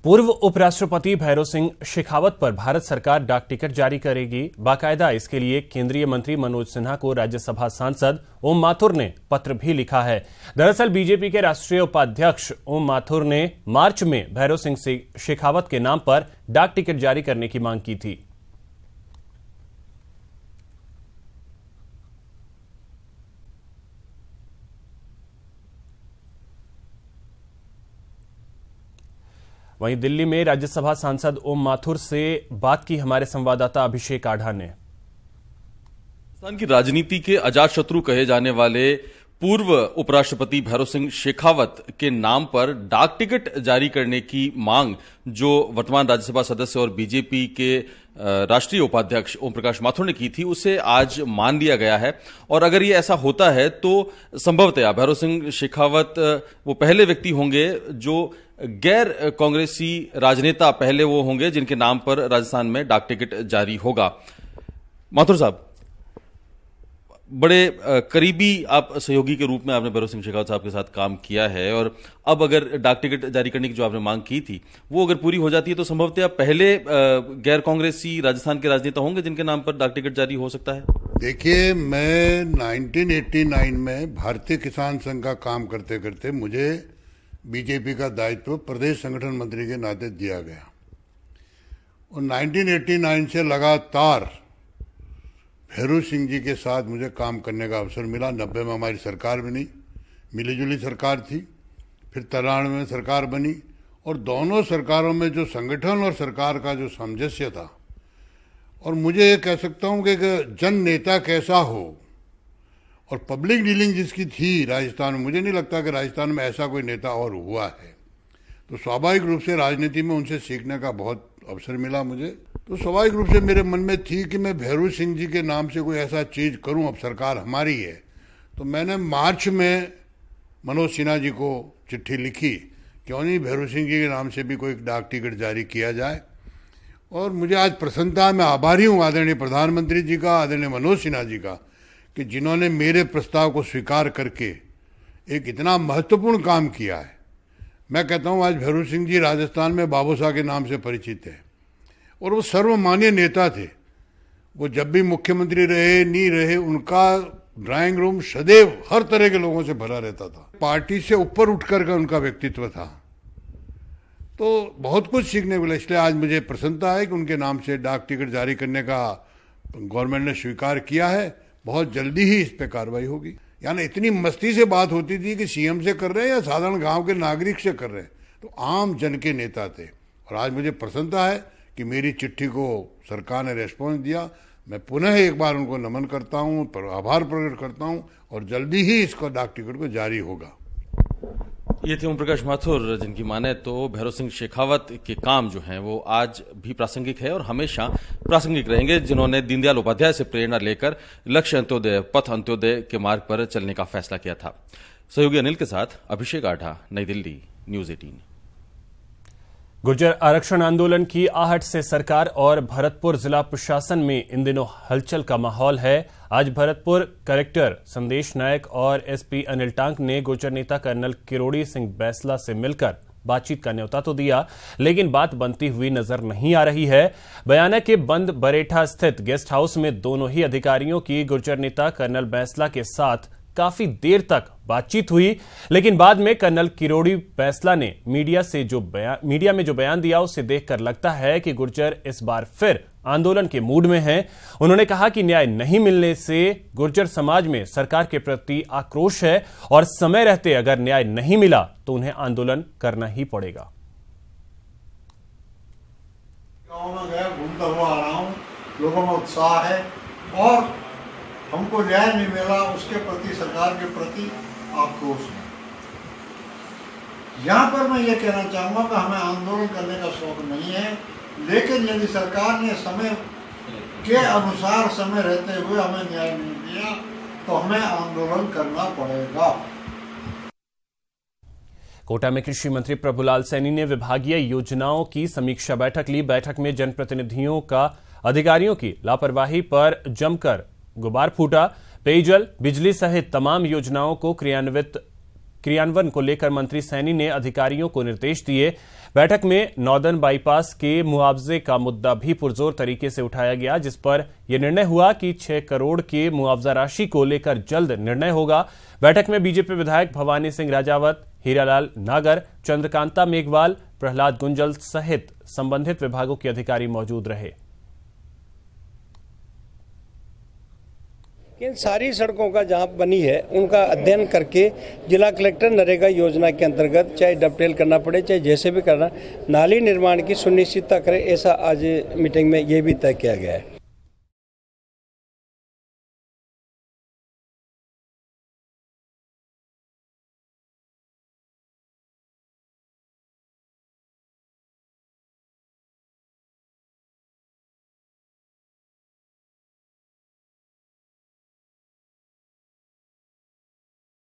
पूर्व उपराष्ट्रपति भैरों सिंह शेखावत पर भारत सरकार डाक टिकट जारी करेगी। बाकायदा इसके लिए केंद्रीय मंत्री मनोज सिन्हा को राज्यसभा सांसद ओम माथुर ने पत्र भी लिखा है। दरअसल बीजेपी के राष्ट्रीय उपाध्यक्ष ओम माथुर ने मार्च में भैरों सिंह शेखावत के नाम पर डाक टिकट जारी करने की मांग की थी। वहीं दिल्ली में राज्यसभा सांसद ओम माथुर से बात की हमारे संवाददाता अभिषेक आढ़ा ने। पाकिस्तान की राजनीति के अजातशत्रु कहे जाने वाले पूर्व उपराष्ट्रपति भैरों सिंह शेखावत के नाम पर डाक टिकट जारी करने की मांग जो वर्तमान राज्यसभा सदस्य और बीजेपी के राष्ट्रीय उपाध्यक्ष ओम प्रकाश माथुर ने की थी, उसे आज मान लिया गया है। और अगर ये ऐसा होता है तो संभवतया भैरों सिंह शेखावत वो पहले व्यक्ति होंगे जो गैर कांग्रेसी राजनेता पहले वो होंगे जिनके नाम पर राजस्थान में डाक टिकट जारी होगा। माथुर साहब, बड़े करीबी आप सहयोगी के रूप में आपने भैरों सिंह शेखावत साहब के साथ काम किया है, और अब अगर डाक टिकट जारी करने की जो आपने मांग की थी वो अगर पूरी हो जाती है तो संभवतः पहले गैर कांग्रेसी राजस्थान के राजनेता होंगे जिनके नाम पर डाक टिकट जारी हो सकता है। देखिए, मैं 1989 में भारतीय किसान संघ का काम करते करते मुझे बीजेपी का दायित्व प्रदेश संगठन मंत्री के नाते दिया गया और 1989 से लगातार भैरों सिंह जी के साथ मुझे काम करने का अवसर मिला। 90 में हमारी सरकार बनी, मिलीजुली सरकार थी, फिर 93 में सरकार बनी, और दोनों सरकारों में जो संगठन और सरकार का जो सामंजस्य था, और मुझे ये कह सकता हूँ कि जन नेता कैसा हो और पब्लिक डीलिंग जिसकी थी राजस्थान में, मुझे नहीं लगता कि राजस्थान में ऐसा कोई नेता और हुआ है। तो स्वाभाविक रूप से राजनीति में उनसे सीखने का बहुत अवसर मिला मुझे। तो स्वाभाविक रूप से मेरे मन में थी कि मैं भैरों सिंह जी के नाम से कोई ऐसा चीज करूं, अब सरकार हमारी है। तो मैंने मार्च में मनोज सिन्हा जी को चिट्ठी लिखी, क्यों नहीं भैरों सिंह जी के नाम से भी कोई डाक टिकट जारी किया जाए। और मुझे आज प्रसन्नता है, मैं आभारी हूँ आदरणीय प्रधानमंत्री जी का, आदरणीय मनोज सिन्हा जी का, कि जिन्होंने मेरे प्रस्ताव को स्वीकार करके एक इतना महत्वपूर्ण काम किया है। मैं कहता हूँ आज भैरों सिंह जी राजस्थान में बाबू साहब के नाम से परिचित है और वो सर्वमान्य नेता थे। वो जब भी मुख्यमंत्री रहे नहीं रहे, उनका ड्राइंग रूम सदैव हर तरह के लोगों से भरा रहता था। पार्टी से ऊपर उठकर का उनका व्यक्तित्व था, तो बहुत कुछ सीखने को मिला। इसलिए आज मुझे प्रसन्नता है कि उनके नाम से डाक टिकट जारी करने का गवर्नमेंट ने स्वीकार किया है। बहुत जल्दी ही इस पे कार्रवाई होगी। यानी इतनी मस्ती से बात होती थी कि सीएम से कर रहे हैं या साधारण गांव के नागरिक से कर रहे हैं, तो आम जन के नेता थे। और आज मुझे प्रसन्नता है कि मेरी चिट्ठी को सरकार ने रेस्पॉन्स दिया। मैं पुनः एक बार उनको नमन करता हूं, आभार प्रकट करता हूं, और जल्दी ही इसको डाक टिकट को जारी होगा। ये थे ओम प्रकाश माथुर, जिनकी माने तो भैरों सिंह शेखावत के काम जो हैं वो आज भी प्रासंगिक है और हमेशा प्रासंगिक रहेंगे, जिन्होंने दीनदयाल उपाध्याय से प्रेरणा लेकर लक्ष्य अंत्योदय, पथ अंत्योदय के मार्ग पर चलने का फैसला किया था। सहयोगी अनिल के साथ अभिषेक आढ़ा, नई दिल्ली, न्यूज 18। गुर्जर आरक्षण आंदोलन की आहट से सरकार और भरतपुर जिला प्रशासन में इन दिनों हलचल का माहौल है। आज भरतपुर कलेक्टर संदेश नायक और एसपी अनिल टांक ने गुर्जर नेता कर्नल किरोड़ी सिंह बैसला से मिलकर बातचीत का न्योता तो दिया, लेकिन बात बनती हुई नजर नहीं आ रही है। बयाना के बंद बरेठा स्थित गेस्ट हाउस में दोनों ही अधिकारियों की गुर्जर नेता कर्नल बैसला के साथ काफी देर तक बातचीत हुई, लेकिन बाद में कर्नल किरोड़ी बैसला ने मीडिया में जो बयान दिया उसे देखकर लगता है कि गुर्जर इस बार फिर आंदोलन के मूड में हैं। उन्होंने कहा कि न्याय नहीं मिलने से गुर्जर समाज में सरकार के प्रति आक्रोश है और समय रहते अगर न्याय नहीं मिला तो उन्हें आंदोलन करना ही पड़ेगा। गाँव में गया, घूमता हुआ आ रहा हूँ, लोगों में उत्साह है और हमको न्याय नहीं मिला उसके प्रति, सरकार के प्रति आक्रोश है। यहाँ पर मैं ये कहना चाहूँगा कि हमें आंदोलन करने का शौक नहीं है, लेकिन यदि सरकार ने समय के अनुसार समय रहते हुए हमें न्याय नहीं दिया तो हमें आंदोलन करना पड़ेगा। कोटा में कृषि मंत्री प्रभुलाल सैनी ने विभागीय योजनाओं की समीक्षा बैठक ली। बैठक में जनप्रतिनिधियों का अधिकारियों की लापरवाही पर जमकर गुबार फूटा। पेयजल, बिजली सहित तमाम योजनाओं को क्रियान्वित क्रियान्वयन को लेकर मंत्री सैनी ने अधिकारियों को निर्देश दिए। बैठक में नॉर्दर्न बाईपास के मुआवजे का मुद्दा भी पुरजोर तरीके से उठाया गया, जिस पर यह निर्णय हुआ कि 6 करोड़ के मुआवजा राशि को लेकर जल्द निर्णय होगा। बैठक में बीजेपी विधायक भवानी सिंह राजावत, हीरालाल नागर, चंद्रकांता मेघवाल, प्रहलाद गुंजल सहित संबंधित विभागों के अधिकारी मौजूद रहे। इन सारी सड़कों का जहां बनी है उनका अध्ययन करके जिला कलेक्टर नरेगा योजना के अंतर्गत चाहे डबटेल करना पड़े चाहे जैसे भी करना, नाली निर्माण की सुनिश्चितता करे, ऐसा आज मीटिंग में ये भी तय किया गया है।